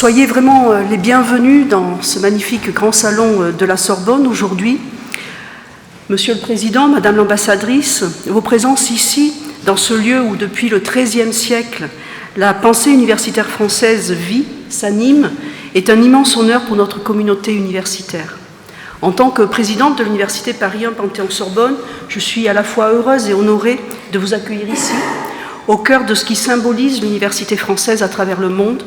Soyez vraiment les bienvenus dans ce magnifique grand salon de la Sorbonne aujourd'hui. Monsieur le Président, Madame l'ambassadrice, vos présences ici, dans ce lieu où depuis le XIIIe siècle, la pensée universitaire française vit, s'anime, est un immense honneur pour notre communauté universitaire. En tant que présidente de l'Université Paris 1 Panthéon-Sorbonne, je suis à la fois heureuse et honorée de vous accueillir ici, au cœur de ce qui symbolise l'université française à travers le monde,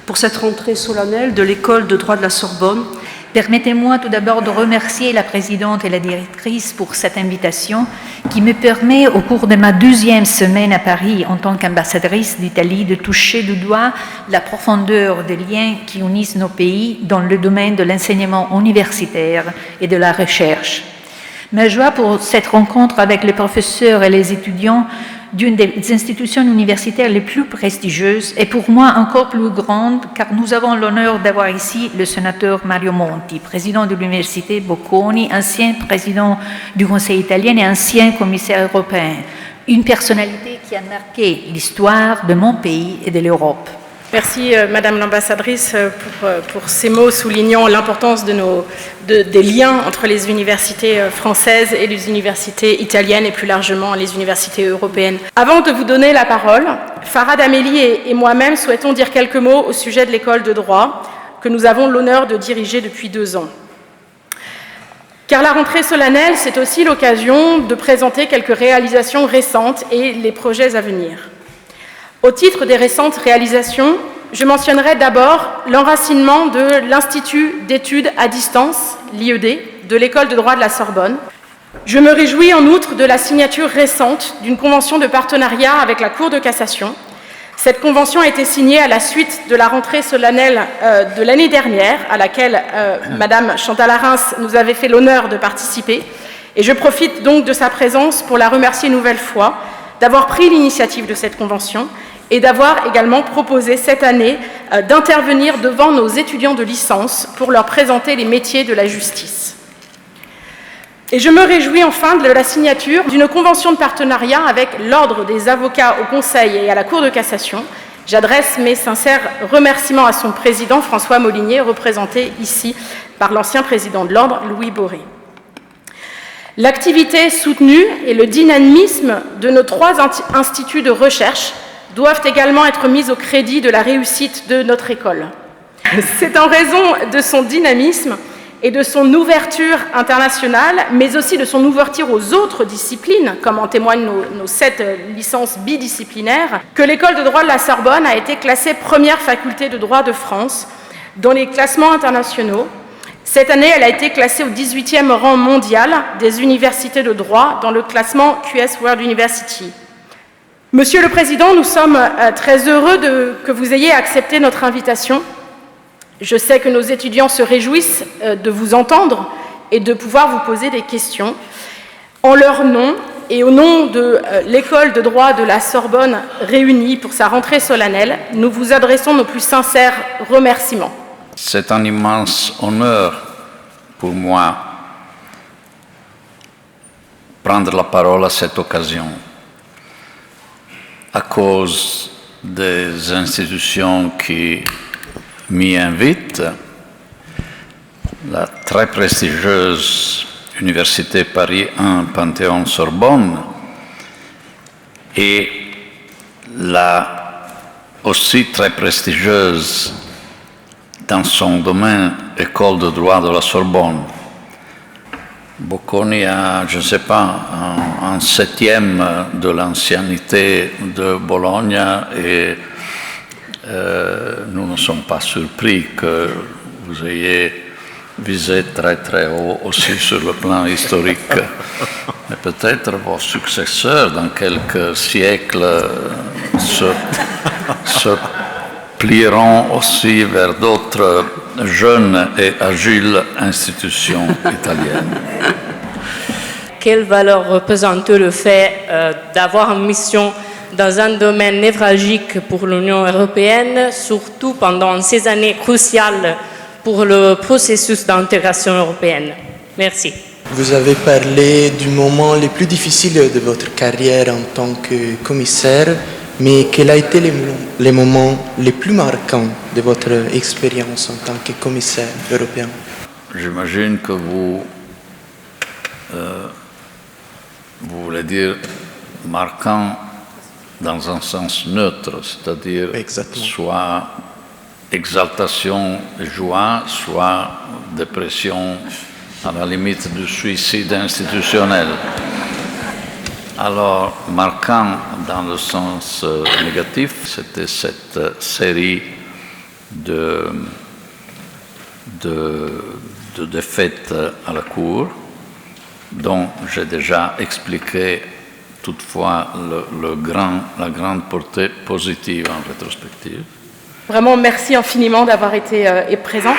pour cette rentrée solennelle de l'École de droit de la Sorbonne. Permettez-moi tout d'abord de remercier la présidente et la directrice pour cette invitation qui me permet, au cours de ma 12e semaine à Paris en tant qu'ambassadrice d'Italie, de toucher du doigt la profondeur des liens qui unissent nos pays dans le domaine de l'enseignement universitaire et de la recherche. Ma joie pour cette rencontre avec les professeurs et les étudiants d'une des institutions universitaires les plus prestigieuses est pour moi encore plus grande car nous avons l'honneur d'avoir ici le sénateur Mario Monti, président de l'université Bocconi, ancien président du Conseil italien et ancien commissaire européen, une personnalité qui a marqué l'histoire de mon pays et de l'Europe. Merci Madame l'ambassadrice pour ces mots soulignant l'importance des liens entre les universités françaises et les universités italiennes et plus largement les universités européennes. Avant de vous donner la parole, Farhad Amélie et moi-même souhaitons dire quelques mots au sujet de l'école de droit que nous avons l'honneur de diriger depuis 2 ans. Car la rentrée solennelle, c'est aussi l'occasion de présenter quelques réalisations récentes et les projets à venir. Au titre des récentes réalisations, je mentionnerai d'abord l'enracinement de l'Institut d'études à distance, l'IED, de l'École de droit de la Sorbonne. Je me réjouis en outre de la signature récente d'une convention de partenariat avec la Cour de cassation. Cette convention a été signée à la suite de la rentrée solennelle de l'année dernière, à laquelle Madame Chantal Arens nous avait fait l'honneur de participer. Et je profite donc de sa présence pour la remercier une nouvelle fois d'avoir pris l'initiative de cette convention et d'avoir également proposé cette année d'intervenir devant nos étudiants de licence pour leur présenter les métiers de la justice. Et je me réjouis enfin de la signature d'une convention de partenariat avec l'Ordre des avocats au Conseil et à la Cour de cassation. J'adresse mes sincères remerciements à son président François Molinier, représenté ici par l'ancien président de l'Ordre, Louis Boré. L'activité soutenue et le dynamisme de nos 3 instituts de recherche doivent également être mis au crédit de la réussite de notre école. C'est en raison de son dynamisme et de son ouverture internationale, mais aussi de son ouverture aux autres disciplines, comme en témoignent nos 7 licences bidisciplinaires, que l'École de droit de la Sorbonne a été classée première faculté de droit de France dans les classements internationaux. Cette année, elle a été classée au 18e rang mondial des universités de droit dans le classement QS World University. Monsieur le Président, nous sommes très heureux que vous ayez accepté notre invitation. Je sais que nos étudiants se réjouissent de vous entendre et de pouvoir vous poser des questions. En leur nom et au nom de l'École de droit de la Sorbonne réunie pour sa rentrée solennelle, nous vous adressons nos plus sincères remerciements. C'est un immense honneur pour moi prendre la parole à cette occasion à cause des institutions qui m'y invitent, la très prestigieuse Université Paris 1 Panthéon-Sorbonne et la aussi très prestigieuse dans son domaine École de droit de la Sorbonne. Bocconi a, je ne sais pas, un 7e de l'ancienneté de Bologne et nous ne sommes pas surpris que vous ayez visé très très haut aussi sur le plan historique. Mais peut-être vos successeurs dans quelques siècles se plieront aussi vers d'autres jeunes et agiles institutions italiennes. Quelle valeur représente le fait d'avoir une mission dans un domaine névralgique pour l'Union européenne, surtout pendant ces années cruciales pour le processus d'intégration européenne? Merci. Vous avez parlé du moment le plus difficile de votre carrière en tant que commissaire Mais quels ont été les moments les plus marquants de votre expérience en tant que commissaire européen? J'imagine que vous voulez dire marquant dans un sens neutre, c'est-à-dire soit exaltation et joie, soit dépression à la limite du suicide institutionnel. Alors, marquant dans le sens négatif, c'était cette série de défaites à la Cour, dont j'ai déjà expliqué toutefois la grande portée positive en rétrospective. Vraiment, merci infiniment d'avoir été présent.